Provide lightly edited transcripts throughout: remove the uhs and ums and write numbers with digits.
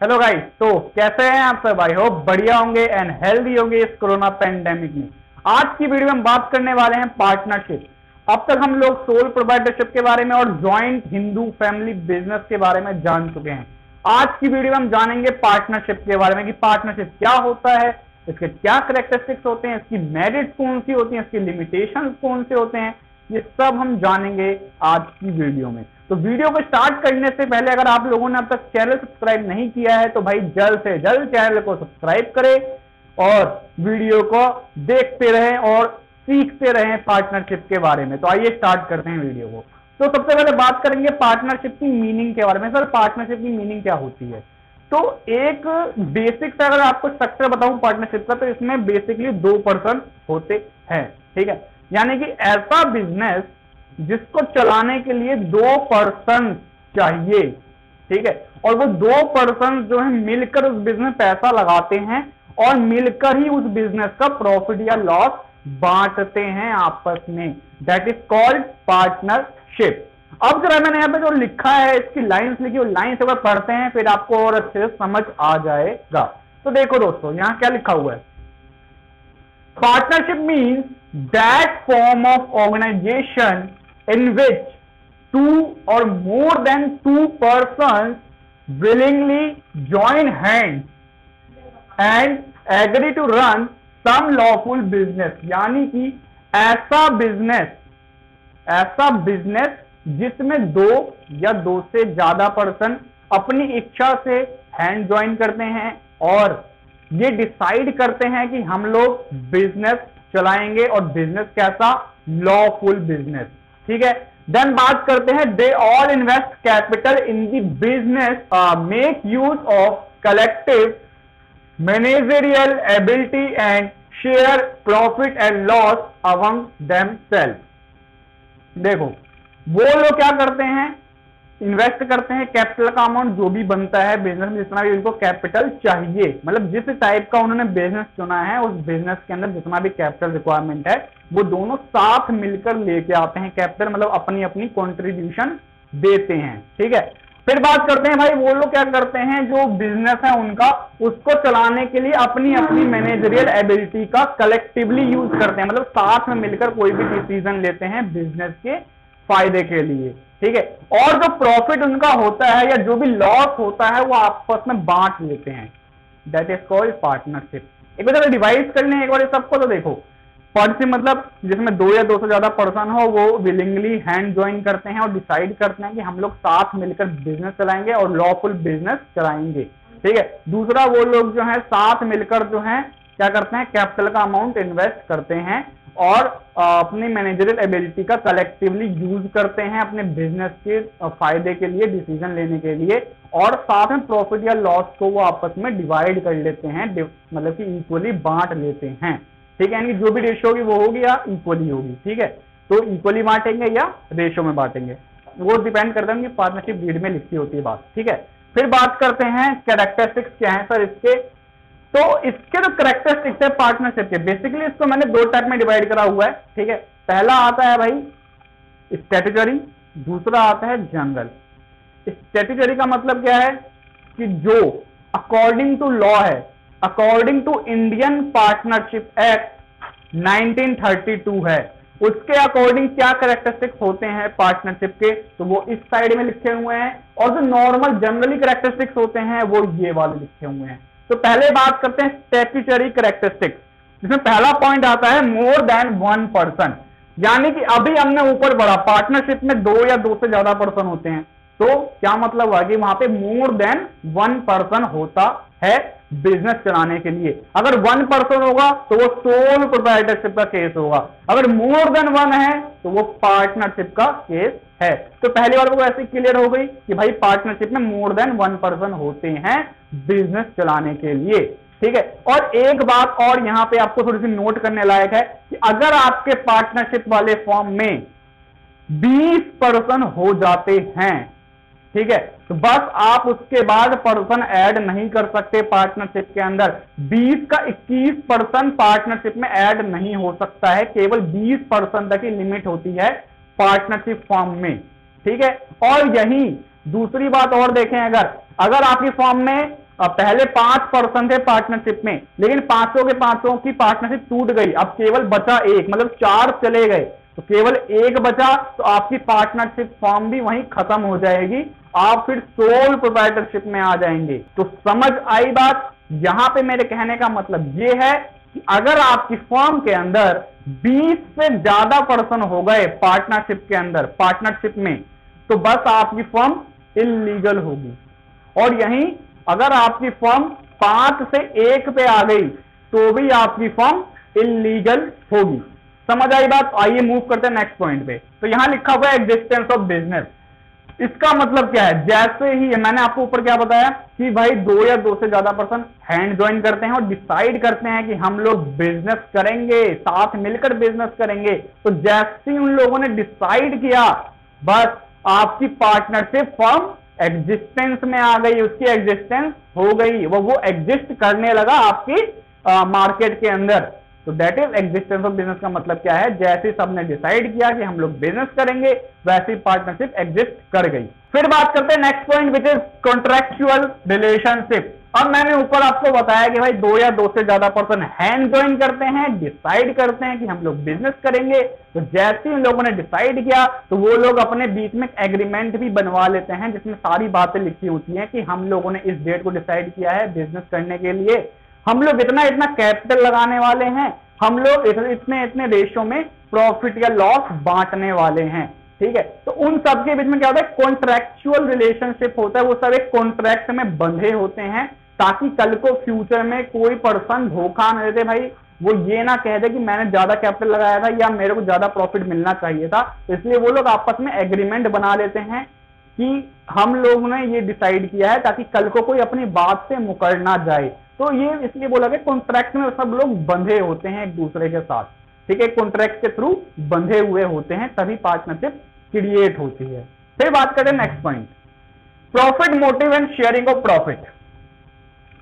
Hello guys, तो कैसे हैं आप सब? आई होप बढ़िया होंगे एंड हेल्दी होंगे इस कोरोना पैंडेमिक में। आज की वीडियो में हम बात करने वाले हैं पार्टनरशिप। अब तक हम लोग सोल प्रोप्राइटरशिप के बारे में और ज्वाइंट हिंदू फैमिली बिजनेस के बारे में जान चुके हैं। आज की वीडियो में हम जानेंगे पार्टनरशिप के बारे में कि पार्टनरशिप क्या होता है, इसके क्या करेक्टरिस्टिक्स होते हैं, इसकी मेरिट्स कौन सी होती हैं, इसकी लिमिटेशंस कौन से होते हैं, ये सब हम जानेंगे आज की वीडियो में। तो वीडियो को स्टार्ट करने से पहले अगर आप लोगों ने अब तक चैनल सब्सक्राइब नहीं किया है तो भाई जल्द से जल्द चैनल को सब्सक्राइब करें और वीडियो को देखते रहें और सीखते रहें पार्टनरशिप के बारे में। तो आइए स्टार्ट करते हैं वीडियो को। तो सबसे पहले बात करेंगे पार्टनरशिप की मीनिंग के बारे में। सर, पार्टनरशिप की मीनिंग क्या होती है? तो एक बेसिक सा अगर आपको स्ट्रक्चर बताऊं पार्टनरशिप का, तो इसमें बेसिकली 2 पर्सन होते हैं। ठीक है, यानी कि ऐसा बिजनेस जिसको चलाने के लिए 2 पर्सन चाहिए। ठीक है, और वो 2 पर्सन जो है मिलकर उस बिजनेस में पैसा लगाते हैं और मिलकर ही उस बिजनेस का प्रॉफिट या लॉस बांटते हैं आपस में। That is called partnership. अब जरा मैंने यहां पे जो लिखा है, इसकी लाइंस लिखी, वो लाइंस अगर पढ़ते हैं फिर आपको और अच्छे से समझ आ जाएगा। तो देखो दोस्तों, यहां क्या लिखा हुआ है? Partnership means that form of organisation in which 2 or more than 2 persons willingly join hands and agree to run some lawful business। यानी कि ऐसा बिजनेस जिसमें 2 या 2 से ज्यादा पर्सन अपनी इच्छा से हैंड ज्वाइन करते हैं और ये डिसाइड करते हैं कि हम लोग बिजनेस चलाएंगे और बिजनेस कैसा? Lawful business. ठीक है, देन बात करते हैं they all invest capital in the business, make use of collective managerial ability and share profit and loss among themselves. देखो, वो लोग क्या करते हैं? इन्वेस्ट करते हैं कैपिटल का अमाउंट जो भी बनता है बिजनेस में, जितना भी उनको कैपिटल चाहिए, मतलब जिस टाइप का उन्होंने बिजनेस चुना है उस बिजनेस के अंदर जितना भी कैपिटल रिक्वायरमेंट है वो दोनों साथ मिलकर लेके आते हैं। कैपिटल मतलब अपनी अपनी कॉन्ट्रीब्यूशन देते हैं। ठीक है, फिर बात करते हैं भाई वो लोग क्या करते हैं, जो बिजनेस है उनका, उसको चलाने के लिए अपनी अपनी मैनेजरियल एबिलिटी का कलेक्टिवली यूज करते हैं, मतलब साथ में मिलकर कोई भी डिसीजन लेते हैं बिजनेस के फायदे के लिए। ठीक है, और जो प्रॉफिट उनका होता है या जो भी लॉस होता है वो आपस में बांट लेते हैं। That is called partnership. एक बार डिवाइड कर लें एक बार सबको, तो देखो, पार्टनरशिप मतलब जिसमें 2 या 2 से ज्यादा पर्सन हो वो विलिंगली हैंड ज्वाइन करते हैं और डिसाइड करते हैं कि हम लोग साथ मिलकर बिजनेस चलाएंगे और लॉफुल बिजनेस चलाएंगे। ठीक है, दूसरा वो लोग जो है साथ मिलकर जो है क्या करते हैं, कैपिटल का अमाउंट इन्वेस्ट करते हैं और अपनी मैनेजरियल एबिलिटी का कलेक्टिवली यूज करते हैं अपने बिजनेस के फायदे के लिए, डिसीजन लेने के लिए, और साथ में प्रॉफिट या लॉस को वो आपस में डिवाइड कर लेते हैं, मतलब कि इक्वली बांट लेते हैं। ठीक है, यानी जो भी रेशो होगी वो होगी या इक्वली होगी। ठीक है, तो इक्वली बांटेंगे या रेशो में बांटेंगे वो डिपेंड करता है कि पार्टनरशिप डीड में लिखी होती है बात। ठीक है, फिर बात करते हैं कैरेक्टरिस्टिक्स क्या है सर इसके। तो इसके जो कैरेक्टरिस्टिक्स है पार्टनरशिप के, बेसिकली इसको मैंने 2 टाइप में डिवाइड करा हुआ है। ठीक है, पहला आता है भाई स्टैट्यूटरी, दूसरा आता है जनरल। स्टैट्यूटरी का मतलब क्या है कि जो अकॉर्डिंग टू लॉ है, according to Indian partnership act 1932 है, उसके अकॉर्डिंग क्या कैरेक्टरिस्टिक्स होते हैं पार्टनरशिप के, तो वो इस साइड में लिखे हुए हैं, और जो नॉर्मल जनरली कैरेक्टरिस्टिक्स होते हैं वो ये वाले लिखे हुए हैं। तो पहले बात करते हैं स्टैट्यूटरी कैरेक्टरिस्टिक्स, जिसमें पहला पॉइंट आता है मोर देन 1 पर्सन। यानी कि अभी हमने ऊपर बढ़ा, पार्टनरशिप में 2 या 2 से ज्यादा पर्सन होते हैं, तो क्या मतलब हुआ कि वहां पे मोर देन 1 पर्सन होता है बिजनेस चलाने के लिए। अगर 1 पर्सन होगा तो वो सोल प्रोप्राइटरशिप का केस होगा, अगर मोर देन 1 है तो वो पार्टनरशिप का केस है। तो पहली बार वो ऐसे क्लियर हो गई कि भाई पार्टनरशिप में मोर देन 1 पर्सन होते हैं बिजनेस चलाने के लिए। ठीक है, और एक बात और यहां पे आपको थोड़ी सी नोट करने लायक है कि अगर आपके पार्टनरशिप वाले फॉर्म में 20 पर्सन हो जाते हैं, ठीक है, तो बस आप उसके बाद पर्सन ऐड नहीं कर सकते पार्टनरशिप के अंदर। 20 का 21 पर्सन पार्टनरशिप में ऐड नहीं हो सकता है, केवल 20 पर्सन तक ही लिमिट होती है पार्टनरशिप फॉर्म में। ठीक है, और यही दूसरी बात और देखें, अगर आपकी फॉर्म में पहले 5 पर्सन थे पार्टनरशिप में, लेकिन पांचों के पांचों की पार्टनरशिप टूट गई, अब केवल बचा एक, मतलब 4 चले गए तो केवल एक बचा, तो आपकी पार्टनरशिप फॉर्म भी वहीं खत्म हो जाएगी, आप फिर सोल प्रोप्राइटरशिप में आ जाएंगे। तो समझ आई बात। यहां पे मेरे कहने का मतलब ये है कि अगर आपकी फर्म के अंदर 20 से ज्यादा पर्सन हो गए पार्टनरशिप के अंदर, पार्टनरशिप में, तो बस आपकी फर्म इल्लीगल होगी। और यहीं अगर आपकी फर्म 5 से 1 पे आ गई तो भी आपकी फर्म इल्लीगल होगी। समझ आई बात। आइए मूव करते हैं नेक्स्ट पॉइंट पे। तो यहां लिखा हुआ है एग्जिस्टेंस ऑफ बिजनेस। इसका मतलब क्या है, जैसे ही मैंने आपको ऊपर क्या बताया कि भाई 2 या 2 से ज्यादा पर्सन हैंड ज्वाइन करते हैं और डिसाइड करते हैं कि हम लोग बिजनेस करेंगे, साथ मिलकर बिजनेस करेंगे, तो जैसे ही उन लोगों ने डिसाइड किया, बस आपकी पार्टनरशिप फर्म एग्जिस्टेंस में आ गई, उसकी एग्जिस्टेंस हो गई, वो एग्जिस्ट करने लगा आपकी मार्केट के अंदर। तो that is existence of business का मतलब क्या है, जैसे सबने डिसाइड किया कि हम लोग बिजनेस करेंगे, वैसी पार्टनरशिप एग्जिस्ट कर गई। फिर बात करते हैं next point which is contractual relationship. अब मैंने ऊपर आपको बताया कि भाई 2 या 2 से ज्यादा पर्सन हैंड ज्वाइन करते हैं, डिसाइड करते हैं कि हम लोग बिजनेस करेंगे, तो जैसे ही उन लोगों ने डिसाइड किया तो वो लोग अपने बीच में एग्रीमेंट भी बनवा लेते हैं जिसमें सारी बातें लिखी होती हैं कि हम लोगों ने इस डेट को डिसाइड किया है बिजनेस करने के लिए, हम लोग इतना इतना कैपिटल लगाने वाले हैं, हम लोग इतने इतने रेशो में प्रॉफिट या लॉस बांटने वाले हैं। ठीक है, तो उन सब के बीच में क्या होता है, कॉन्ट्रैक्चुअल रिलेशनशिप होता है, वो सब एक कॉन्ट्रैक्ट में बंधे होते हैं ताकि कल को फ्यूचर में कोई पर्सन धोखा न देते, भाई वो ये ना कह दे कि मैंने ज्यादा कैपिटल लगाया था या मेरे को ज्यादा प्रॉफिट मिलना चाहिए था। तो इसलिए वो लोग आपस में एग्रीमेंट बना लेते हैं कि हम लोग ने ये डिसाइड किया है ताकि कल को कोई अपनी बात से मुकर ना जाए। तो ये इसलिए बोला गया कॉन्ट्रैक्ट में सब लोग बंधे होते हैं एक दूसरे के साथ। ठीक है, कॉन्ट्रैक्ट के थ्रू बंधे हुए होते हैं, तभी पार्टनरशिप क्रिएट होती है। फिर बात करें next point, profit motive and sharing of profit.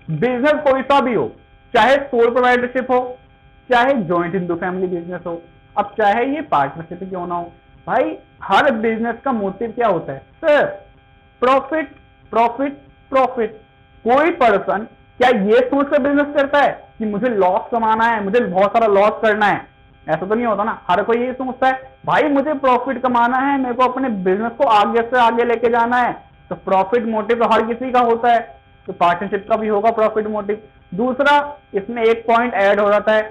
Business कोई सा भी हो, चाहे सोल प्रोप्राइटरशिप हो, चाहे जॉइंट हिंदू फैमिली बिजनेस हो, अब चाहे ये पार्टनरशिप क्यों ना हो, भाई हर बिजनेस का मोटिव क्या होता है सर, प्रॉफिट प्रॉफिट प्रॉफिट। कोई पर्सन क्या ये सोच कर बिजनेस करता है कि मुझे लॉस कमाना है, मुझे बहुत सारा लॉस करना है, ऐसा तो नहीं होता ना। हर कोई ये सोचता है भाई मुझे प्रॉफिट कमाना है, मेरे को अपने बिजनेस को आगे से आगे लेके जाना है, तो प्रॉफिट मोटिव तो हर किसी का होता है, तो पार्टनरशिप का भी होगा प्रॉफिट मोटिव। दूसरा इसमें एक पॉइंट ऐड हो जाता है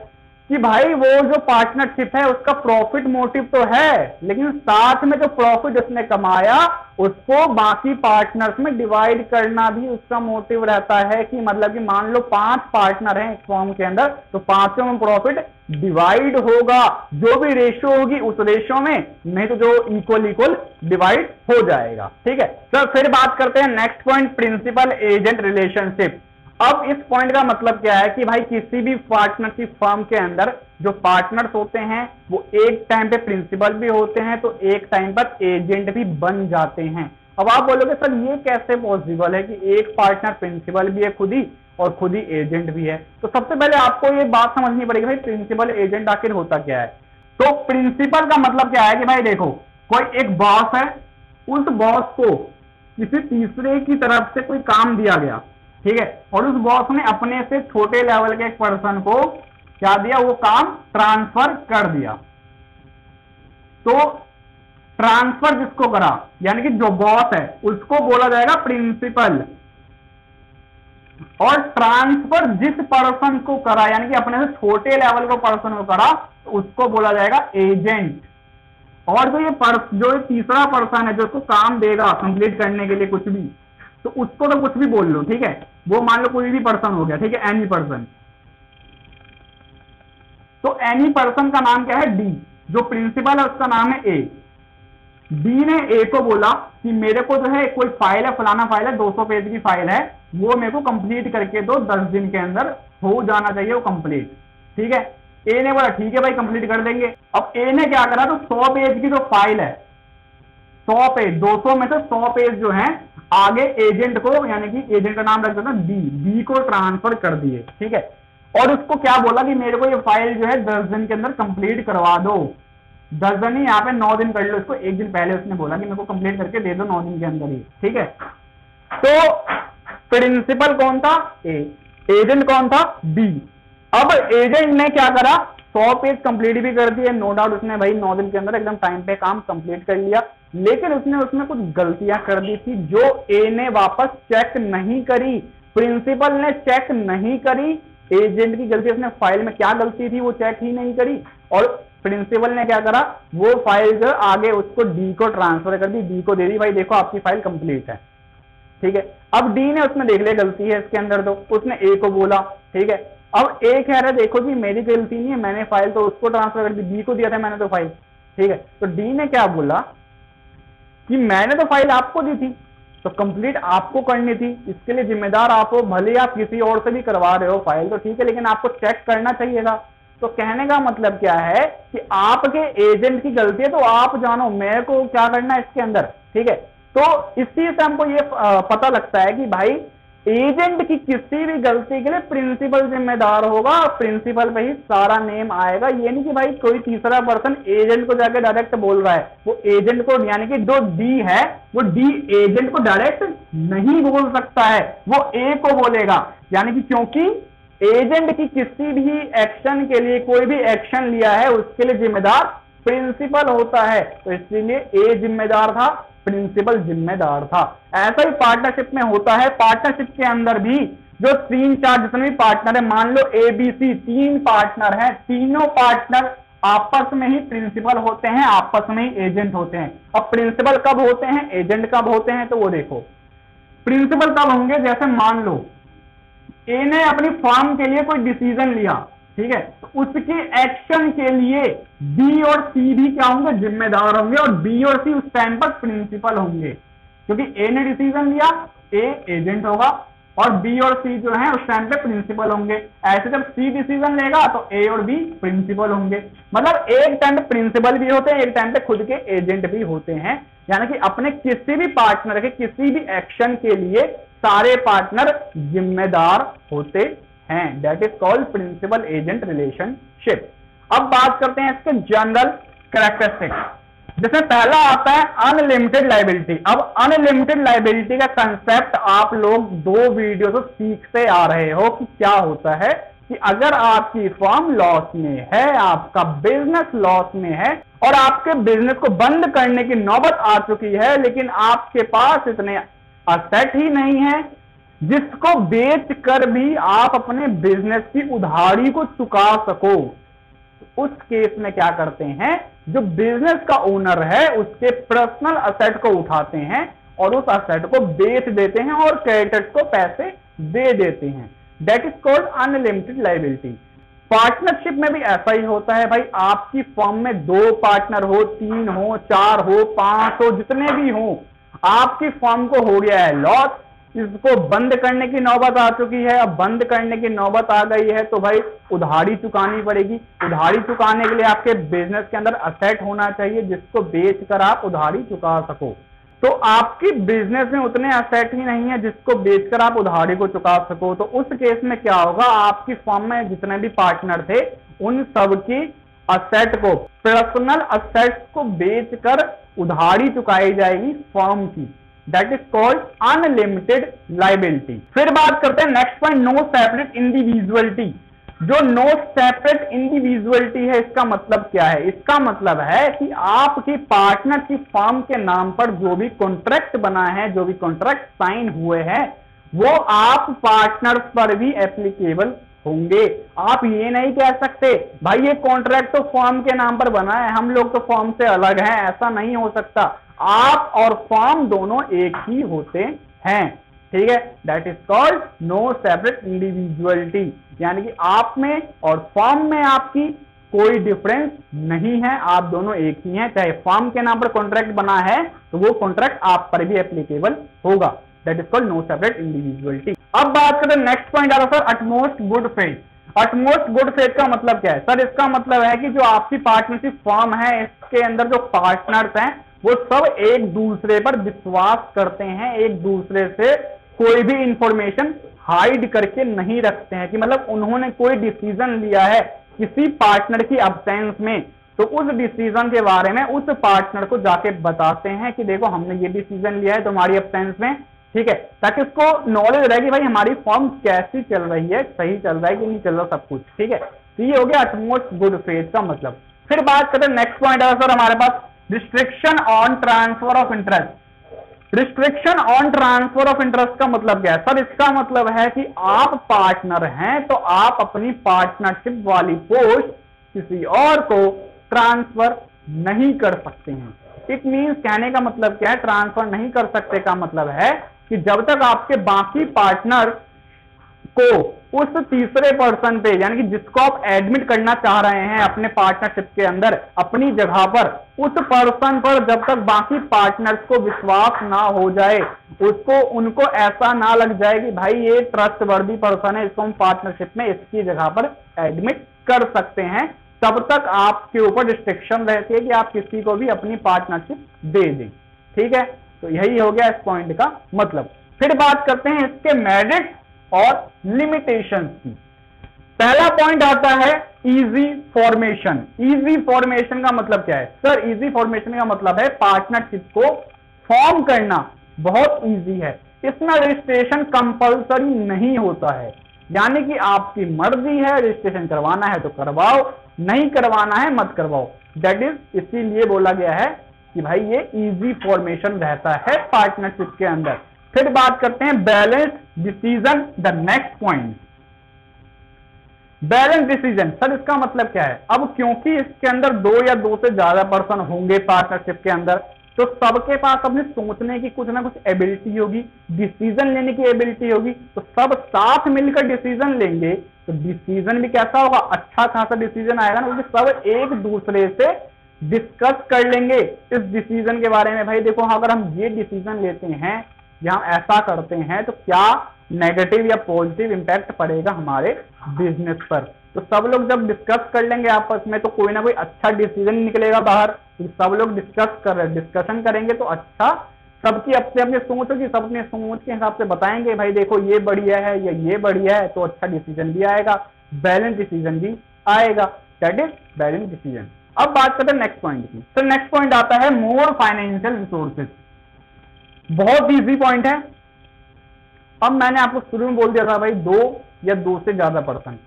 कि भाई वो जो पार्टनरशिप है उसका प्रॉफिट मोटिव तो है, लेकिन साथ में जो प्रॉफिट उसने कमाया उसको बाकी पार्टनर्स में डिवाइड करना भी उसका मोटिव रहता है। कि मतलब कि मान लो 5 पार्टनर हैं एक फर्म के अंदर, तो पांचों में प्रॉफिट डिवाइड होगा, जो भी रेशियो होगी उस रेशियो में, नहीं तो जो इक्वल इक्वल डिवाइड हो जाएगा। ठीक है, तो फिर बात करते हैं next point, principal agent relationship. अब इस पॉइंट का मतलब क्या है कि भाई किसी भी पार्टनरशिप फर्म के अंदर जो पार्टनर्स होते हैं वो एक टाइम पे प्रिंसिपल भी होते हैं, तो एक टाइम पर एजेंट भी बन जाते हैं। अब आप बोलोगे सर ये कैसे पॉसिबल है कि एक पार्टनर प्रिंसिपल भी है खुद ही और खुद ही एजेंट भी है। तो सबसे पहले आपको ये बात समझनी पड़ेगी भाई प्रिंसिपल एजेंट आखिर होता क्या है। तो प्रिंसिपल का मतलब क्या है कि भाई देखो कोई एक बॉस है, उस बॉस को किसी तीसरे की तरफ से कोई काम दिया गया, ठीक है, और उस बॉस ने अपने से छोटे लेवल के एक पर्सन को क्या दिया, वो काम ट्रांसफर कर दिया। तो ट्रांसफर जिसको करा यानी कि जो बॉस है उसको बोला जाएगा प्रिंसिपल, और ट्रांसफर जिस पर्सन को करा यानी कि अपने से छोटे लेवल को पर्सन को करा तो उसको बोला जाएगा एजेंट। और जो ये तीसरा पर्सन है जो उसको काम देगा कंप्लीट करने के लिए कुछ भी, तो उसको तो कुछ भी बोल लो, ठीक है, वो मान लो कोई भी पर्सन हो गया, ठीक है, एनी पर्सन। तो एनी पर्सन का नाम क्या है डी, जो प्रिंसिपल है उसका नाम है ए। डी ने ए को बोला कि मेरे को जो है कोई फाइल है, फलाना फाइल है, 200 पेज की फाइल है, वो मेरे को कंप्लीट करके दो, 10 दिन के अंदर हो जाना चाहिए वो कंप्लीट। ठीक है, ए ने बोला ठीक है भाई कंप्लीट कर देंगे। अब ए ने क्या करा, तो 100 पेज की जो फाइल है, 100 पेज, 200 में से 100 पेज जो है आगे एजेंट को, यानी कि एजेंट का नाम रख देता बी को ट्रांसफर कर दिए। ठीक है, और उसको क्या बोला कि मेरे को ये फाइल जो है 10 दिन के अंदर कंप्लीट करवा दो। 10 दिन ही, यहाँ पे 9 दिन कर लो इसको, एक दिन पहले उसने बोला कि मेरे को कंप्लीट करके दे दो 9 दिन के अंदर ही। ठीक है, तो प्रिंसिपल कौन था? ए। एजेंट कौन था? बी। अब एजेंट ने क्या करा? 100 पेज कंप्लीट भी कर दिए, नो डाउट उसने भाई 9 दिन के अंदर एकदम टाइम पे काम कंप्लीट कर लिया, लेकिन उसने उसमें कुछ गलतियां कर दी थी जो ए ने वापस चेक नहीं करी, प्रिंसिपल ने चेक नहीं करी। एजेंट की गलती, उसने फाइल में क्या गलती थी वो चेक ही नहीं करी, और प्रिंसिपल ने क्या करा? वो फाइल जो आगे उसको डी को ट्रांसफर कर दी, डी को दे दी, भाई देखो आपकी फाइल कंप्लीट है, ठीक है। अब डी ने उसमें देख लिया गलती है इसके अंदर, तो उसने ए को बोला, ठीक है। अब ए कह रहा है देखो जी मेरी गलती नहीं है, मैंने फाइल तो उसको ट्रांसफर कर दी, बी को दिया था मैंने तो फाइल, ठीक है। तो डी ने क्या बोला कि मैंने तो फाइल आपको दी थी, तो कंप्लीट आपको करनी थी, इसके लिए जिम्मेदार आप हो, भले आप किसी और से भी करवा रहे हो फाइल तो ठीक है, लेकिन आपको चेक करना चाहिए था। तो कहने का मतलब क्या है कि आपके एजेंट की गलती है तो आप जानो, मेरे को क्या करना है इसके अंदर, ठीक है। तो इस चीज से हमको ये पता लगता है कि भाई एजेंट की किसी भी गलती के लिए प्रिंसिपल जिम्मेदार होगा, प्रिंसिपल पे ही सारा नेम आएगा। ये नहीं कि भाई कोई तीसरा पर्सन एजेंट को जाके डायरेक्ट बोल रहा है, वो एजेंट को, यानी कि जो डी है वो डी एजेंट को डायरेक्ट नहीं बोल सकता है, वो ए को बोलेगा, यानी कि क्योंकि एजेंट की किसी भी एक्शन के लिए, कोई भी एक्शन लिया है उसके लिए जिम्मेदार प्रिंसिपल होता है, तो इसलिए ए जिम्मेदार था, प्रिंसिपल जिम्मेदार था। ऐसा ही पार्टनरशिप में होता है। पार्टनरशिप के अंदर भी जो 3-4 जितने भी पार्टनर है, मान लो ए बी सी 3 पार्टनर हैं, तीनों पार्टनर आपस में ही प्रिंसिपल होते हैं, आपस में ही एजेंट होते हैं। अब प्रिंसिपल कब होते हैं, एजेंट कब होते हैं, तो वो देखो प्रिंसिपल कब होंगे, जैसे मान लो ए ने अपनी फर्म के लिए कोई डिसीजन लिया, ठीक है, तो उसके एक्शन के लिए बी और सी भी क्या होंगे, जिम्मेदार होंगे, और बी और सी उस टाइम पर प्रिंसिपल होंगे, क्योंकि ए ने डिसीजन लिया, ए एजेंट होगा, और बी और सी जो है उस टाइम पे प्रिंसिपल होंगे। ऐसे जब सी डिसीजन लेगा तो ए और बी प्रिंसिपल होंगे, मतलब एक टाइम पे प्रिंसिपल भी होते हैं, एक टाइम पे खुद के एजेंट भी होते हैं, यानी कि अपने किसी भी पार्टनर के किसी भी एक्शन के लिए सारे पार्टनर जिम्मेदार होते हैं। That is called principal agent relationship. अब बात करते हैं इसके जनरल कैरेक्टरिस्टिक्स, जिसमें पहला आता है अनलिमिटेड लायबिलिटी। अब अनलिमिटेड लायबिलिटी का कंसेप्ट आप लोग 2 वीडियो से सीखते आ रहे हो कि क्या होता है कि अगर आपकी फर्म लॉस में है, आपका बिजनेस लॉस में है और आपके बिजनेस को बंद करने की नौबत आ चुकी है, लेकिन आपके पास इतने असेट ही नहीं है जिसको बेच कर भी आप अपने बिजनेस की उधारी को चुका सको, उस केस में क्या करते हैं, जो बिजनेस का ओनर है उसके पर्सनल असेट को उठाते हैं और उस असेट को बेच देते हैं और क्रेडिटर्स को पैसे दे देते हैं। That is called unlimited liability. Partnership में भी ऐसा ही होता है भाई, आपकी फर्म में 2 पार्टनर हो, 3 हो, 4 हो, 5 हो, जितने भी हो, आपकी फर्म को हो गया है लॉस, इसको बंद करने की नौबत आ चुकी है। अब बंद करने की नौबत आ गई है तो भाई उधारी चुकानी पड़ेगी। उधारी चुकाने के लिए आपके बिजनेस के अंदर असेट होना चाहिए जिसको बेचकर आप उधारी चुका सको। तो आपकी बिजनेस में उतने असेट ही नहीं है जिसको बेचकर आप उधारी को चुका सको, तो उस केस में क्या होगा, आपकी फर्म में जितने भी पार्टनर थे उन सबकी असेट को, पर्सनल असेट्स को बेचकर उधारी चुकाई जाएगी फर्म की। That is called unlimited liability. फिर बात करते हैं next point, no separate individuality. जो नो सेपरेट इंडिविजुअलिटी है, इसका मतलब क्या है, इसका मतलब है कि आपकी पार्टनर की फर्म के नाम पर जो भी कॉन्ट्रैक्ट बना है, जो भी कॉन्ट्रैक्ट साइन हुए हैं, वो आप पार्टनर्स पर भी एप्लीकेबल होंगे। आप ये नहीं कह सकते भाई ये कॉन्ट्रैक्ट तो फर्म के नाम पर बना है, हम लोग तो फर्म से अलग हैं, ऐसा नहीं हो सकता। आप और फर्म दोनों एक ही होते हैं, ठीक है। That is called no separate individuality, यानी कि आप में और फर्म में आपकी कोई डिफरेंस नहीं है, आप दोनों एक ही हैं। चाहे फर्म के नाम पर कॉन्ट्रैक्ट बना है तो वो कॉन्ट्रैक्ट आप पर भी एप्लीकेबल होगा। That is called no separate individuality. अब बात करते हैं नेक्स्ट पॉइंट आता है sir, utmost good faith. Utmost good faith का मतलब क्या है सर, इसका मतलब है कि जो आपकी पार्टनरशिप फर्म है, इसके अंदर जो पार्टनर्स हैं वो सब एक दूसरे पर विश्वास करते हैं, एक दूसरे से कोई भी इंफॉर्मेशन हाइड करके नहीं रखते हैं, कि मतलब उन्होंने कोई डिसीजन लिया है किसी पार्टनर की अब्सेंस में, तो उस डिसीजन के बारे में उस पार्टनर को जाके बताते हैं कि देखो हमने ये डिसीजन लिया है तुम्हारी अब्सेंस में, ठीक है, ताकि उसको नॉलेज रहे कि भाई हमारी फॉर्म कैसी चल रही है, सही चल रहा है कि नहीं चल रहा सब कुछ। ठीक है, तो ये हो गया अटमोस्ट गुड फेथ का मतलब। फिर बात करते हैं नेक्स्ट पॉइंट है सर हमारे पास restriction on transfer of interest. Restriction on transfer of interest का मतलब क्या है सर? इसका मतलब है कि आप पार्टनर हैं तो आप अपनी पार्टनरशिप वाली पोस्ट किसी और को ट्रांसफर नहीं कर सकते हैं। इट मीन्स कहने का मतलब क्या है, ट्रांसफर नहीं कर सकते का मतलब है कि जब तक आपके बाकी पार्टनर को उस तीसरे पर्सन पे, यानी कि जिसको आप एडमिट करना चाह रहे हैं अपने पार्टनरशिप के अंदर अपनी जगह पर, उस पर्सन पर जब तक बाकी पार्टनर्स को विश्वास ना हो जाए, उनको ऐसा ना लग जाए कि भाई ये ट्रस्टवर्दी पर्सन है, इसको हम पार्टनरशिप में इसकी जगह पर एडमिट कर सकते हैं, तब तक आपके ऊपर रिस्ट्रिक्शन रहती है कि आप किसी को भी अपनी पार्टनरशिप दे दें। ठीक है, तो यही हो गया इस पॉइंट का मतलब। फिर बात करते हैं इसके मेरिट और लिमिटेशंस की। पहला पॉइंट आता है इजी फॉर्मेशन। इजी फॉर्मेशन का मतलब क्या है सर? इजी फॉर्मेशन का मतलब है पार्टनरशिप को फॉर्म करना बहुत इजी है, इसमें रजिस्ट्रेशन कंपल्सरी नहीं होता है, यानी कि आपकी मर्जी है, रजिस्ट्रेशन करवाना है तो करवाओ, नहीं करवाना है मत करवाओ। दैट इज इसीलिए बोला गया है कि भाई ये इजी फॉर्मेशन रहता है पार्टनरशिप के अंदर। फिर बात करते हैं balance decision, the next point. Balance decision sir इसका मतलब क्या है? अब क्योंकि इसके अंदर दो या दो से ज्यादा पर्सन होंगे पार्टनरशिप के अंदर, तो सबके पास अपने सोचने की कुछ ना कुछ एबिलिटी होगी, डिसीजन लेने की एबिलिटी होगी, तो सब साथ मिलकर डिसीजन लेंगे तो डिसीजन भी कैसा होगा? अच्छा खासा डिसीजन आएगा ना, क्योंकि सब एक दूसरे से डिस्कस कर लेंगे इस डिसीजन के बारे में। भाई देखो, अगर हम ये डिसीजन लेते हैं या हम ऐसा करते हैं तो क्या नेगेटिव या पॉजिटिव इंपैक्ट पड़ेगा हमारे बिजनेस पर। तो सब लोग जब डिस्कस कर लेंगे आपस में तो कोई ना कोई अच्छा डिसीजन निकलेगा बाहर। तो सब लोग डिस्कशन करेंगे तो अच्छा, सबकी अपने अपने सोच होगी, सब अपने सोच के हिसाब से बताएंगे भाई देखो ये बढ़िया है या ये बढ़िया है, तो अच्छा डिसीजन भी आएगा, बैलेंस डिसीजन भी आएगा। That is balance decision. अब बात करते हैं नेक्स्ट पॉइंट की। तो नेक्स्ट पॉइंट आता है मोर फाइनेंशियल रिसोर्सेज। बहुत इजी पॉइंट है। अब मैंने आपको शुरू में बोल दिया था भाई दो या दो से ज्यादा पर्सन।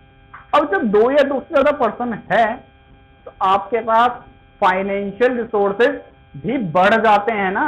अब जब दो या दो से ज्यादा पर्सन है तो आपके पास फाइनेंशियल रिसोर्सेज भी बढ़ जाते हैं ना।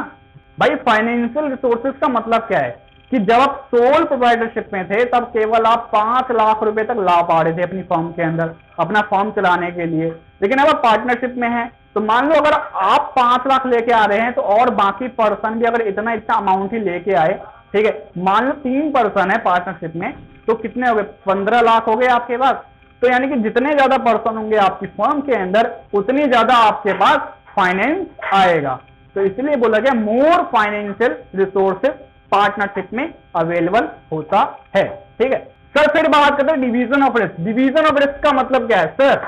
भाई फाइनेंशियल रिसोर्सेज का मतलब क्या है कि जब आप सोल प्रोप्राइटरशिप में थे तब केवल आप 5 लाख रुपए तक ला पा रहे थे अपनी फर्म के अंदर अपना फर्म चलाने के लिए। लेकिन अब आप पार्टनरशिप में हैं तो मान लो अगर आप 5 लाख लेके आ रहे हैं तो और बाकी पर्सन भी अगर इतना अमाउंट ही लेके आए, ठीक है, मान लो 3 पर्सन है पार्टनरशिप में, तो कितने हो गए? 15 लाख हो गए आपके पास। तो यानी कि जितने ज्यादा पर्सन होंगे आपकी फर्म के अंदर उतनी ज्यादा आपके पास फाइनेंस आएगा। तो इसलिए बोला गया मोर फाइनेंशियल रिसोर्सेज पार्टनरशिप में अवेलेबल होता है। ठीक है सर, फिर बात करते हैं division of risk. Division of risk का मतलब क्या है सर?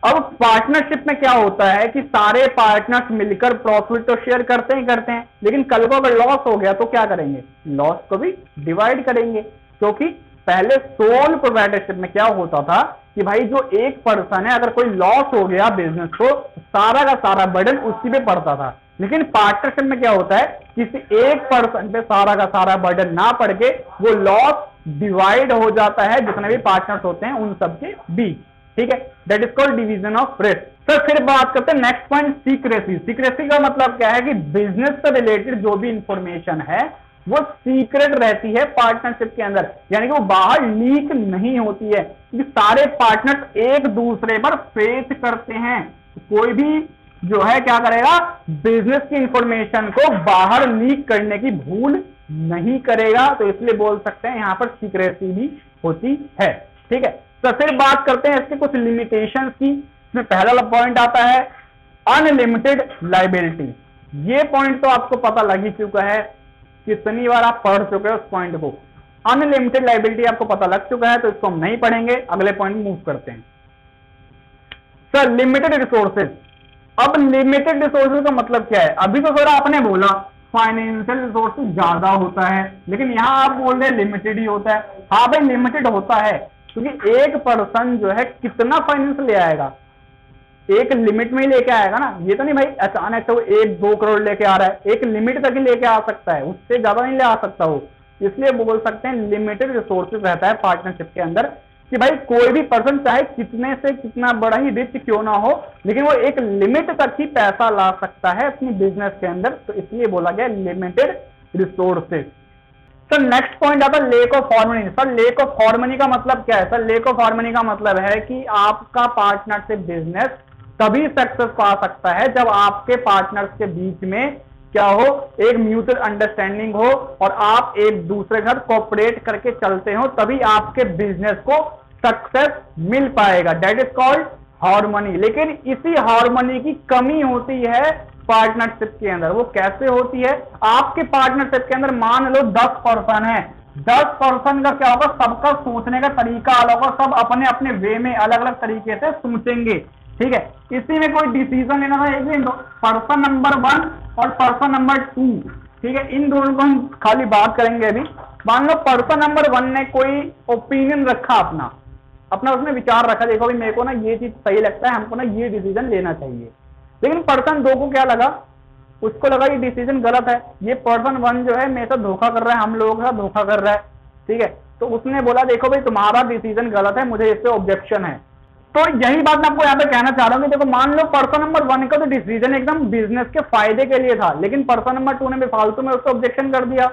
अब पार्टनरशिप में क्या होता है कि सारे पार्टनर्स मिलकर प्रॉफिट तो शेयर करते हैं, लेकिन कल को अगर लॉस हो गया तो क्या करेंगे? लॉस को भी डिवाइड करेंगे। क्योंकि पहले सोल प्रोप्राइटरशिप में क्या होता था कि भाई जो एक पर्सन है अगर कोई लॉस हो गया बिजनेस को, सारा का सारा बर्डन उसी पे पड़ता था। लेकिन पार्टनरशिप में क्या होता है, किसी एक पर्सन पे सारा का सारा बर्डन ना पड़ के वो लॉस डिवाइड हो जाता है जितने भी पार्टनर्स होते हैं उन सबके बीच। ठीक है, that is called division of risk. तो फिर बात करते हैं नेक्स्ट पॉइंट, सीक्रेसी। सीक्रेसी का मतलब क्या है कि बिजनेस से रिलेटेड जो भी इंफॉर्मेशन है वो सीक्रेट रहती है पार्टनरशिप के अंदर, यानी कि वो बाहर लीक नहीं होती है, क्योंकि सारे पार्टनर्स एक दूसरे पर फेथ करते हैं। कोई भी जो है क्या करेगा, बिजनेस की इंफॉर्मेशन को बाहर लीक करने की भूल नहीं करेगा। तो इसलिए बोल सकते हैं यहां पर सीक्रेसी भी होती है। ठीक है, तो फिर बात करते हैं इसके कुछ लिमिटेशंस की। इसमें पहला पॉइंट आता है अनलिमिटेड लायबिलिटी। ये पॉइंट तो आपको पता लग ही चुका है, कितनी बार आप पढ़ चुके हैं उस पॉइंट को। अनलिमिटेड लायबिलिटी आपको पता लग चुका है तो इसको हम नहीं पढ़ेंगे, अगले पॉइंट मूव करते हैं। Sir limited resources. अब लिमिटेड रिसोर्सेज का मतलब क्या है? अभी तो सर आपने बोला फाइनेंशियल रिसोर्सेज ज्यादा होता है, लेकिन यहां आप बोल रहे हैं लिमिटेड ही होता है। हाँ भाई लिमिटेड होता है, क्योंकि एक पर्सन जो है कितना फाइनेंस ले आएगा, एक लिमिट में ही लेके आएगा ना। ये तो नहीं भाई अचानक से वो 1-2 करोड़ लेके आ रहा है, एक लिमिट तक ही लेके आ सकता है, उससे ज्यादा नहीं ले आ सकता वो। इसलिए बोल सकते हैं लिमिटेड रिसोर्सेज रहता है पार्टनरशिप के अंदर, कि भाई कोई भी पर्सन चाहे कितने से कितना बड़ा ही रिच क्यों ना हो, लेकिन वो एक लिमिट तक ही पैसा ला सकता है अपनी बिजनेस के अंदर, तो इसलिए बोला गया limited resources. Sir next point आता है lake of harmony. Sir lake of harmony का मतलब क्या है? सर लेक ऑफ हार्मनी का मतलब है कि आपका पार्टनरशिप बिजनेस तभी सक्सेस पा सकता है जब आपके पार्टनर्स के बीच में क्या हो, एक म्यूचुअल अंडरस्टैंडिंग हो और आप एक दूसरे के साथ कोऑपरेट करके चलते हो, तभी आपके बिजनेस को सक्सेस मिल पाएगा। That is called harmony. लेकिन इसी हार्मनी की कमी होती है पार्टनरशिप के अंदर। वो कैसे होती है? आपके पार्टनरशिप के अंदर मान लो 10 पर्सन है, 10 पर्सन का क्या होगा, सबका सोचने का तरीका अलग होगा, सब अपने अपने वे में अलग अलग तरीके से सोचेंगे, ठीक है। इसी में कोई डिसीजन लेना था, एक पर्सन नंबर 1 और पर्सन नंबर 2, ठीक है, इन दोनों को हम खाली बात करेंगे अभी। मान लो पर्सन नंबर 1 ने कोई ओपिनियन रखा अपना उसने विचार रखा, देखो भाई मेरे को ना ये चीज सही लगता है, हमको ना ये डिसीजन लेना चाहिए। लेकिन पर्सन 2 को क्या लगा, उसको लगा ये डिसीजन गलत है, ये पर्सन 1 जो है मेरे साथ धोखा कर रहा है, हम लोगों के साथ धोखा कर रहा है, ठीक है। तो उसने बोला देखो भाई तुम्हारा डिसीजन गलत है, मुझे इससे ऑब्जेक्शन है। तो यही बात मैं आपको यहाँ पे कहना चाह रहा हूँ कि देखो मान लो पर्सन नंबर 1 का तो डिसीजन एकदम बिजनेस के फायदे के लिए था, लेकिन पर्सन नंबर 2 ने बेफालतू में उसको ऑब्जेक्शन कर दिया।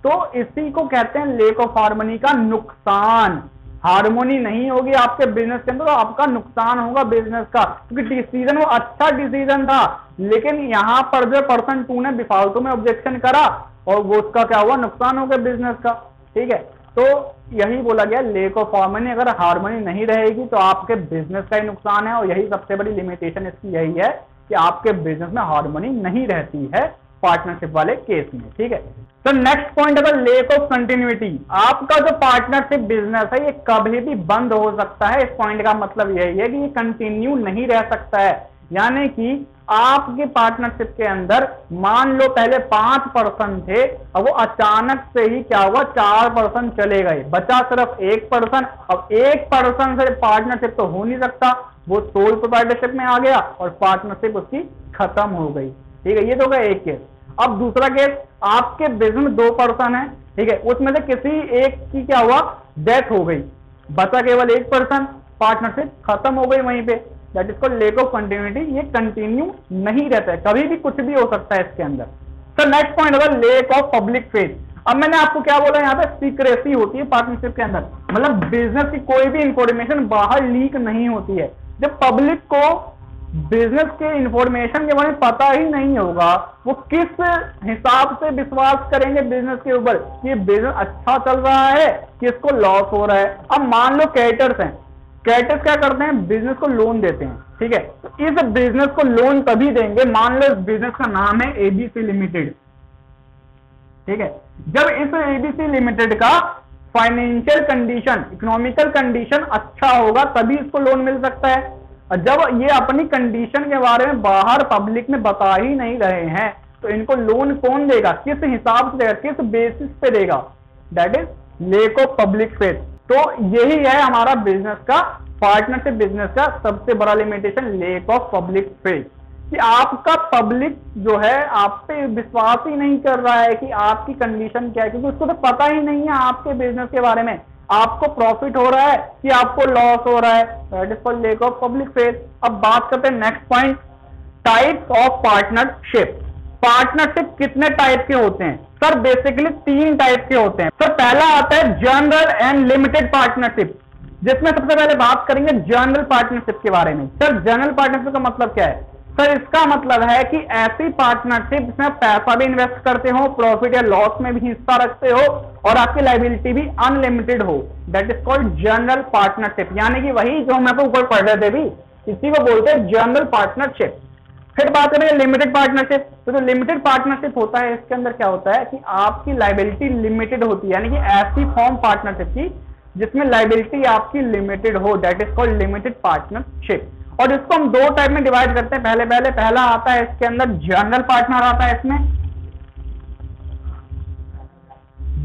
तो इसी को कहते हैं लेक ऑफ हार्मनी का नुकसान। हार्मोनी नहीं होगी आपके बिजनेस के अंदर तो आपका नुकसान होगा बिजनेस का, क्योंकि डिसीजन वो अच्छा डिसीजन था, लेकिन यहां पर जो पर्सन 2 ने बेफालतू में ऑब्जेक्शन करा और वो उसका क्या हुआ, नुकसान हो गया बिजनेस का, ठीक है। तो यही बोला गया लेक ऑफ हार्मनी। अगर हार्मनी नहीं रहेगी तो आपके बिजनेस का ही नुकसान है, और यही सबसे बड़ी लिमिटेशन इसकी यही है कि आपके बिजनेस में हार्मनी नहीं रहती है पार्टनरशिप वाले केस में, ठीक है। तो नेक्स्ट पॉइंट है लेक ऑफ कंटिन्यूटी। आपका जो पार्टनरशिप बिजनेस है ये कभी भी बंद हो सकता है। इस पॉइंट का मतलब यही है कि ये कंटिन्यू नहीं रह सकता है, यानी कि आपके पार्टनरशिप के अंदर मान लो पहले 5 पर्सन थे, अब वो अचानक से ही क्या हुआ, 4 पर्सन चले गए, बचा सिर्फ 1 पर्सन। अब 1 पर्सन से पार्टनरशिप तो हो नहीं सकता, वो सोल प्रोप्राइटरशिप में आ गया और पार्टनरशिप उसकी खत्म हो गई, ठीक है। ये तो गया एक केस। अब दूसरा केस, आपके बिजनेस में 2 पर्सन है, ठीक है, उसमें से किसी एक की क्या हुआ, डेथ हो गई, बचा केवल 1 पर्सन, पार्टनरशिप खत्म हो गई वहीं पे। That is called lake of continuity. ये कंटिन्यू नहीं रहता है, कभी भी कुछ भी हो सकता है इसके अंदर। तो नेक्स्ट पॉइंट होगा लेक ऑफ पब्लिक फेथ। अब मैंने आपको क्या बोला, यहाँ पे सीक्रेसी होती है पार्टनरशिप के अंदर, मतलब बिजनेस की कोई भी इंफॉर्मेशन बाहर लीक नहीं होती है। जब पब्लिक को बिजनेस के इंफॉर्मेशन के बारे में पता ही नहीं होगा, वो किस हिसाब से विश्वास करेंगे बिजनेस के ऊपर कि बिजनेस अच्छा चल रहा है कि इसको लॉस हो रहा है। अब मान लो क्रेडिटर्स हैं, क्रेडिटर्स क्या करते हैं, बिजनेस को लोन देते हैं, ठीक है। तो इस बिजनेस को लोन तभी देंगे, मान लो इस बिजनेस का नाम है एबीसी लिमिटेड, ठीक है। जब इस एबीसी लिमिटेड का फाइनेंशियल कंडीशन, इकोनॉमिकल कंडीशन अच्छा होगा तभी इसको लोन मिल सकता है। और जब ये अपनी कंडीशन के बारे में बाहर पब्लिक में बता ही नहीं रहे हैं तो इनको लोन कौन देगा, किस हिसाब से देगा, किस बेसिस पे देगा, that is lake of public faith. तो यही है हमारा बिजनेस का, पार्टनरशिप बिजनेस का सबसे बड़ा limitation, lake of public faith, कि आपका पब्लिक जो है आप पे विश्वास ही नहीं कर रहा है कि आपकी कंडीशन क्या है, क्योंकि उसको तो पता ही नहीं है आपके बिजनेस के बारे में, आपको प्रॉफिट हो रहा है कि आपको लॉस हो रहा है, that is called lake of public faith. अब बात करते हैं next point, types of partnership. Partnership कितने टाइप के होते हैं? सर बेसिकली 3 टाइप के होते हैं। सर पहला आता है जनरल एंड लिमिटेड पार्टनरशिप, जिसमें सबसे पहले बात करेंगे जनरल पार्टनरशिप के बारे में। सर जनरल पार्टनरशिप का मतलब क्या है? सर इसका मतलब है कि ऐसी पार्टनरशिप जिसमें आप पैसा भी इन्वेस्ट करते हो, प्रॉफिट या लॉस में भी हिस्सा रखते हो और आपकी लायबिलिटी भी अनलिमिटेड हो, that is called general partnership. यानी कि वही जो हम आपको ऊपर पढ़ रहे थे भी, इसी को बोलते हैं जनरल पार्टनरशिप। फिर बात करेंगे लिमिटेड पार्टनरशिप। तो जो लिमिटेड पार्टनरशिप होता है इसके अंदर क्या होता है कि आपकी लायबिलिटी लिमिटेड होती है, यानी कि ऐसी फॉर्म पार्टनरशिप की जिसमें लायबिलिटी आपकी लिमिटेड हो, that is called limited partnership. और इसको हम 2 टाइप में डिवाइड करते हैं। पहला आता है इसके अंदर जनरल पार्टनर आता है इसमें,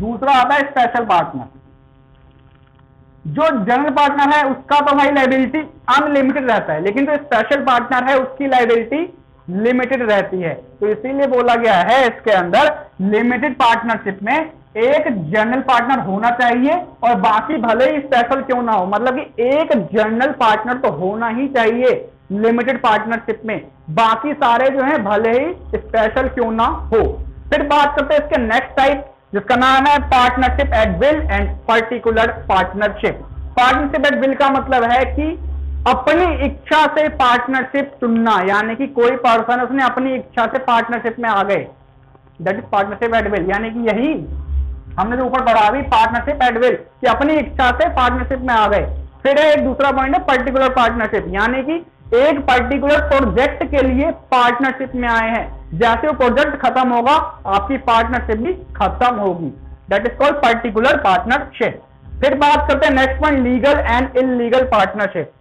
दूसरा आता है स्पेशल पार्टनर। जो जनरल पार्टनर है उसका तो भाई लायबिलिटी अनलिमिटेड रहता है, लेकिन जो स्पेशल पार्टनर है उसकी लायबिलिटी लिमिटेड रहती है। तो इसीलिए बोला गया है इसके अंदर लिमिटेड पार्टनरशिप में एक जनरल पार्टनर होना चाहिए और बाकी भले ही स्पेशल क्यों ना हो, मतलब कि एक जनरल पार्टनर तो होना ही चाहिए लिमिटेड पार्टनरशिप में, बाकी सारे जो हैं भले ही स्पेशल क्यों ना हो। फिर बात करते हैं इसके नेक्स्ट टाइप, जिसका नाम है partnership at will and particular partnership. Partnership at will का मतलब है कि अपनी इच्छा से पार्टनरशिप चुनना, यानी कि कोई पर्सन उसने अपनी इच्छा से पार्टनरशिप में आ गए, that is partnership at will. यानी कि यही हमने जो ऊपर पढ़ा भी पार्टनरशिप एट विल, कि अपनी इच्छा से पार्टनरशिप में आ गए। फिर एक दूसरा पॉइंट है पर्टिकुलर पार्टनरशिप, यानी कि एक पर्टिकुलर प्रोजेक्ट के लिए पार्टनरशिप में आए हैं, जैसे वो प्रोजेक्ट खत्म होगा आपकी पार्टनरशिप भी खत्म होगी, that is called particular partnership. फिर बात करते हैं next point, legal and illegal partnership.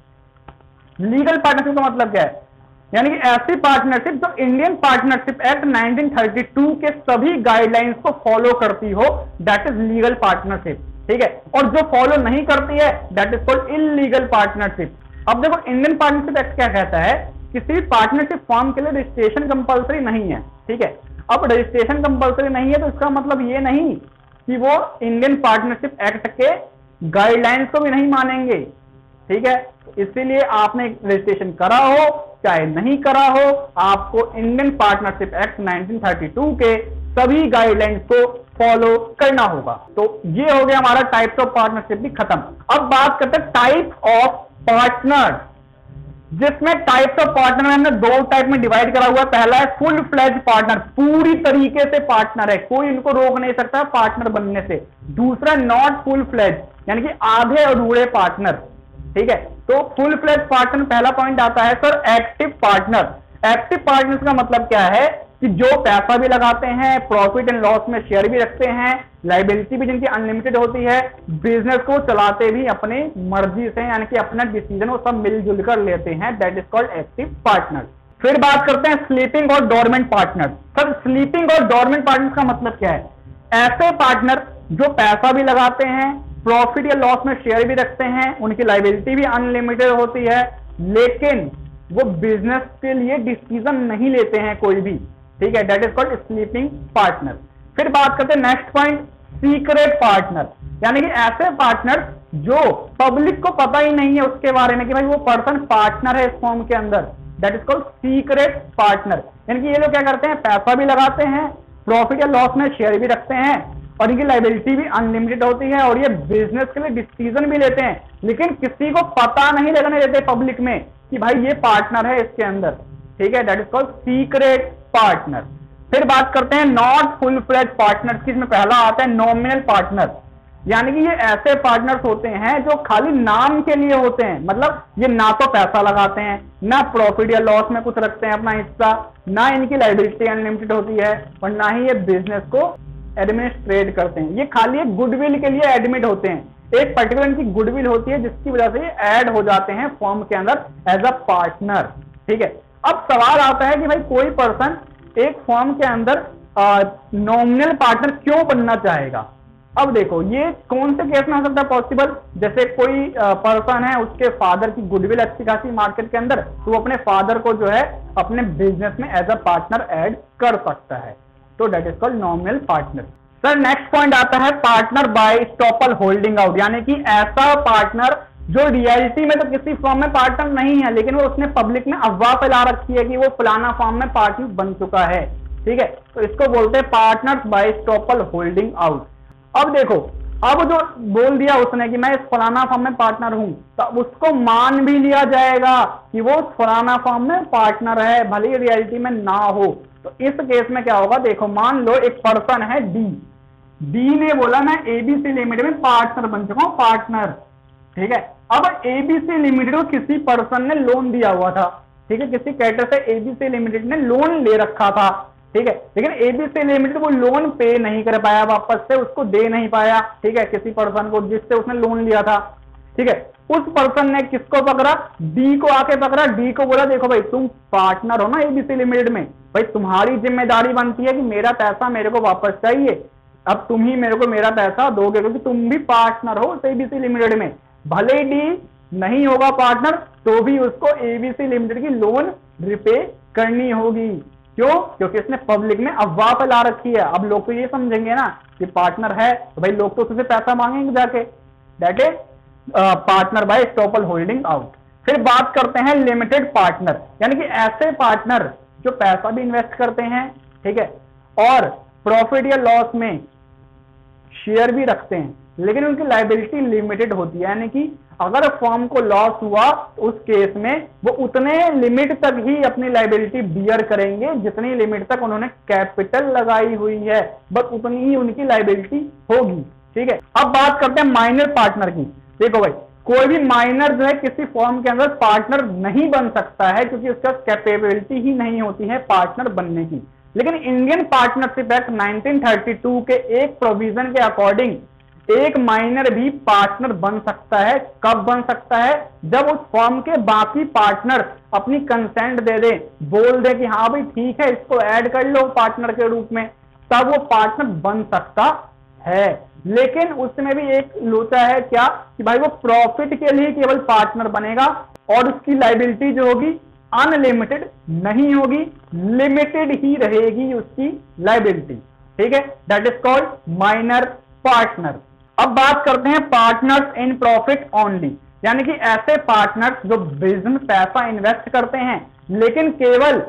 Legal partnership का मतलब क्या है, यानी कि ऐसी पार्टनरशिप जो इंडियन पार्टनरशिप एक्ट 1932 के सभी गाइडलाइंस को फॉलो करती हो, दैट इज लीगल पार्टनरशिप। ठीक है, और जो फॉलो नहीं करती है that is called illegal partnership. अब देखो इंडियन पार्टनरशिप एक्ट क्या कहता है, किसी पार्टनरशिप फॉर्म के लिए रजिस्ट्रेशन कंपलसरी नहीं है। ठीक है, अब रजिस्ट्रेशन कंपलसरी नहीं है तो इसका मतलब ये नहीं कि वो इंडियन पार्टनरशिप एक्ट के गाइडलाइंस को भी नहीं मानेंगे। ठीक है, इसीलिए आपने रजिस्ट्रेशन करा हो चाहे नहीं करा हो, आपको इंडियन पार्टनरशिप एक्ट 1932 के सभी गाइडलाइंस को फॉलो करना होगा। तो ये हो गया हमारा टाइप्स ऑफ पार्टनरशिप भी खत्म। अब बात करते हैं टाइप ऑफ पार्टनर, जिसमें टाइप्स ऑफ पार्टनर हमने दो टाइप में डिवाइड करा हुआ है। पहला है फुल फ्लेज पार्टनर, पूरी तरीके से पार्टनर है, कोई इनको रोक नहीं सकता पार्टनर बनने से। दूसरा नॉट फुल फ्लेज, यानी कि आधे अधूरे पार्टनर। ठीक है, तो फुल फ्लेज पार्टनर पहला पॉइंट आता है sir active partner. Active partner का मतलब क्या है कि जो पैसा भी लगाते हैं, प्रॉफिट एंड लॉस में शेयर भी रखते हैं, लाइबिलिटी भी जिनकी अनलिमिटेड होती है, बिजनेस को चलाते भी अपनी मर्जी से, यानी कि अपना डिसीजन वो सब मिलजुल कर लेते हैं, that is called active partner. फिर बात करते हैं स्लीपिंग और डोरमेंट पार्टनर। सर स्लीपिंग और डोरमेंट पार्टनर का मतलब क्या है, ऐसे पार्टनर जो पैसा भी लगाते हैं, प्रॉफिट या लॉस में शेयर भी रखते हैं, उनकी लाइबिलिटी भी अनलिमिटेड होती है, लेकिन वो बिजनेस के लिए डिसीजन नहीं लेते हैं कोई भी। ठीक है, that is called sleeping partner. फिर बात करते हैं नेक्स्ट पॉइंट, सीक्रेट पार्टनर, यानी कि ऐसे पार्टनर जो पब्लिक को पता ही नहीं है उसके बारे में कि भाई वो पर्सन पार्टनर है इस फॉर्म के अंदर, that is called secret partner. यानी कि ये लोग क्या करते हैं, पैसा भी लगाते हैं, प्रॉफिट या लॉस में शेयर भी रखते हैं, और इनकी लाइबिलिटी भी अनलिमिटेड होती है, और ये बिजनेस के लिए डिसीजन भी लेते हैं, लेकिन किसी को पता नहीं लगने देते पब्लिक में कि भाई ये पार्टनर है इसके अंदर। ठीक है, that is called secret partner. फिर बात करते हैं नॉट फुल फ्लेज पार्टनर की, इसमें पहला आता है नॉमिनल पार्टनर, यानी कि ये ऐसे पार्टनर्स होते हैं जो खाली नाम के लिए होते हैं, मतलब ये ना तो पैसा लगाते हैं, ना प्रॉफिट या लॉस में कुछ रखते हैं अपना हिस्सा, ना इनकी लाइबिलिटी अनलिमिटेड होती है, और ना ही ये बिजनेस को एडमिनिस्ट्रेट करते हैं। ये खाली एक गुडविल के लिए एडमिट होते हैं, एक पर्टिकुलर इनकी गुडविल होती है जिसकी वजह से ये ऐड हो जाते हैं फॉर्म के अंदर एज अ पार्टनर। ठीक है, अब सवाल आता है कि भाई कोई पर्सन एक फॉर्म के अंदर नॉमिनल पार्टनर क्यों बनना चाहेगा। अब देखो ये कौन से केस में हो सकता है पॉसिबल, जैसे कोई पर्सन है उसके फादर की गुडविल अच्छी खासी मार्केट के अंदर, तो वो अपने फादर को जो है अपने बिजनेस में एज अ पार्टनर ऐड कर सकता है, तो that is called nominal partner. Sir next point आता है partner by estoppel holding out, यानी कि ऐसा पार्टनर जो रियलिटी में तो किसी फॉर्म में पार्टनर नहीं है, लेकिन वो उसने पब्लिक में अफवाह फैला रखी है कि वो फलाना फॉर्म में पार्टनर बन चुका है। ठीक है, तो इसको बोलते हैं partners by estoppel holding out. अब देखो, अब जो बोल दिया उसने कि मैं इस फलाना फॉर्म में पार्टनर हूं, तो उसको मान भी लिया जाएगा कि वो फलाना फॉर्म में पार्टनर है, भले ही रियलिटी में ना हो। तो इस केस में क्या होगा, देखो मान लो एक पर्सन है डी ने बोला मैं एबीसी लिमिटेड में पार्टनर बन चुका हूं, पार्टनर। ठीक है, अब एबीसी लिमिटेड को किसी पर्सन ने लोन दिया हुआ था। ठीक है, किसी कैटर से एबीसी लिमिटेड ने लोन ले रखा था। ठीक है, लेकिन एबीसी लिमिटेड वो लोन पे नहीं कर पाया, वापस से उसको दे नहीं पाया। ठीक है, किसी पर्सन को जिससे उसने लोन लिया था। ठीक है, उस पर्सन ने किसको पकड़ा, डी को आके पकड़ा, डी को बोला देखो भाई तुम पार्टनर हो ना एबीसी लिमिटेड में, भाई तुम्हारी जिम्मेदारी बनती है कि मेरा पैसा मेरे को वापस चाहिए, अब तुम ही मेरे को मेरा पैसा दोगे क्योंकि तुम भी पार्टनर हो एबीसी लिमिटेड में। भले ही डी नहीं होगा पार्टनर तो भी उसको एबीसी लिमिटेड की लोन रिपे करनी होगी। क्यों, क्योंकि इसने पब्लिक में अफवाह फैला रखी है। अब लोग तो ये समझेंगे ना कि पार्टनर है तो भाई लोग तो उससे पैसा मांगेंगे जाके, that is partner by estoppel holding out. फिर बात करते हैं लिमिटेड पार्टनर, यानी कि ऐसे पार्टनर जो पैसा भी इन्वेस्ट करते हैं, ठीक है, और प्रॉफिट या लॉस में शेयर भी रखते हैं, लेकिन उनकी लायबिलिटी लिमिटेड होती है, यानी कि अगर फर्म को लॉस हुआ तो उस केस में वो उतने लिमिट तक ही अपनी लायबिलिटी बियर करेंगे जितनी लिमिट तक उन्होंने कैपिटल लगाई हुई है, बस उतनी ही उनकी लायबिलिटी होगी, ठीक है। अब बात करते हैं माइनर पार्टनर की। देखो भाई, कोई भी माइनर जो है किसी फर्म के अंदर पार्टनर नहीं बन सकता है, क्योंकि उसका कैपेबिलिटी ही नहीं होती है पार्टनर बनने की। लेकिन इंडियन पार्टनरशिप एक्ट 1932 के एक प्रोविजन के अकॉर्डिंग एक माइनर भी पार्टनर बन सकता है। कब बन सकता है? जब उस फर्म के बाकी पार्टनर अपनी कंसेंट दे दें, बोल दे कि हाँ भाई ठीक है इसको ऐड कर लो पार्टनर के रूप में, तब वो पार्टनर बन सकता है। लेकिन उसमें भी एक लोचा है क्या, कि भाई वो प्रॉफिट के लिए केवल पार्टनर बनेगा और उसकी लायबिलिटी जो होगी अनलिमिटेड नहीं होगी, लिमिटेड ही रहेगी उसकी लायबिलिटी, ठीक है। That is called minor partner. अब बात करते हैं पार्टनर्स इन प्रॉफिट ओनली, यानी कि ऐसे पार्टनर्स जो बिजनेस पैसा इन्वेस्ट करते हैं लेकिन केवल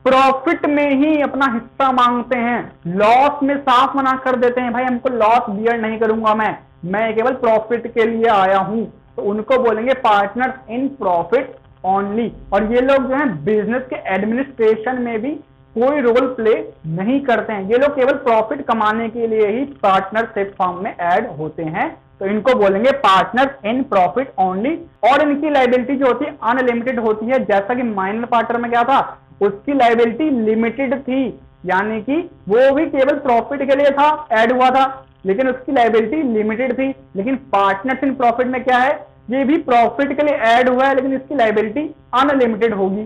प्रॉफिट में ही अपना हिस्सा मांगते हैं, लॉस में साफ मना कर देते हैं, भाई हमको लॉस बियर नहीं करूंगा, मैं केवल प्रॉफिट के लिए आया हूं, तो उनको बोलेंगे पार्टनर्स इन प्रॉफिट ओनली। और ये लोग जो है बिजनेस के एडमिनिस्ट्रेशन में भी कोई रोल प्ले नहीं करते हैं, ये लोग केवल प्रॉफिट कमाने के लिए ही पार्टनरशिप फर्म में ऐड होते हैं, तो इनको बोलेंगे पार्टनर्स इन प्रॉफिट ओनली। और इनकी लायबिलिटी जो होती है अनलिमिटेड होती है, जैसा कि माइनर पार्टनर में क्या था, उसकी लायबिलिटी लिमिटेड थी, यानी कि वो भी केवल प्रॉफिट के लिए था, ऐड हुआ था, लेकिन उसकी लायबिलिटी लिमिटेड थी। लेकिन पार्टनर्स इन प्रॉफिट में क्या है, ये भी प्रॉफिट के लिए ऐड हुआ है लेकिन इसकी लायबिलिटी अनलिमिटेड होगी,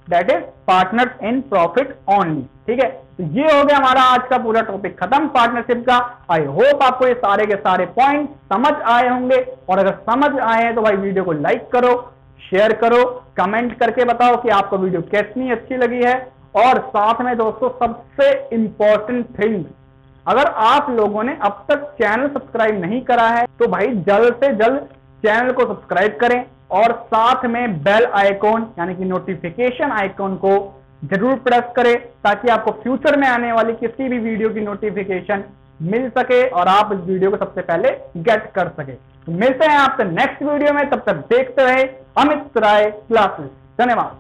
that is partners in profit only, ठीक है। तो ये हो गया हमारा आज का पूरा टॉपिक खत्म पार्टनरशिप का। आई होप आपको ये सारे के सारे पॉइंट समझ आए होंगे, और अगर समझ आए हैं तो भाई वीडियो को लाइक करो, शेयर करो, कमेंट करके बताओ कि आपको वीडियो कितनी अच्छी लगी है। और साथ में दोस्तों सबसे इंपॉर्टेंट थिंग, अगर आप लोगों ने अब तक चैनल सब्सक्राइब नहीं करा है तो भाई जल्द से जल्द चैनल को सब्सक्राइब करें, और साथ में बेल आइकॉन यानी कि नोटिफिकेशन आइकॉन को जरूर प्रेस करें, ताकि आपको फ्यूचर में आने वाली किसी भी वीडियो की नोटिफिकेशन मिल सके और आप इस वीडियो को सबसे पहले गेट कर सके। तो मिलते हैं आपसे नेक्स्ट वीडियो में, तब तक देखते रहे अमित राय क्लासेस। धन्यवाद।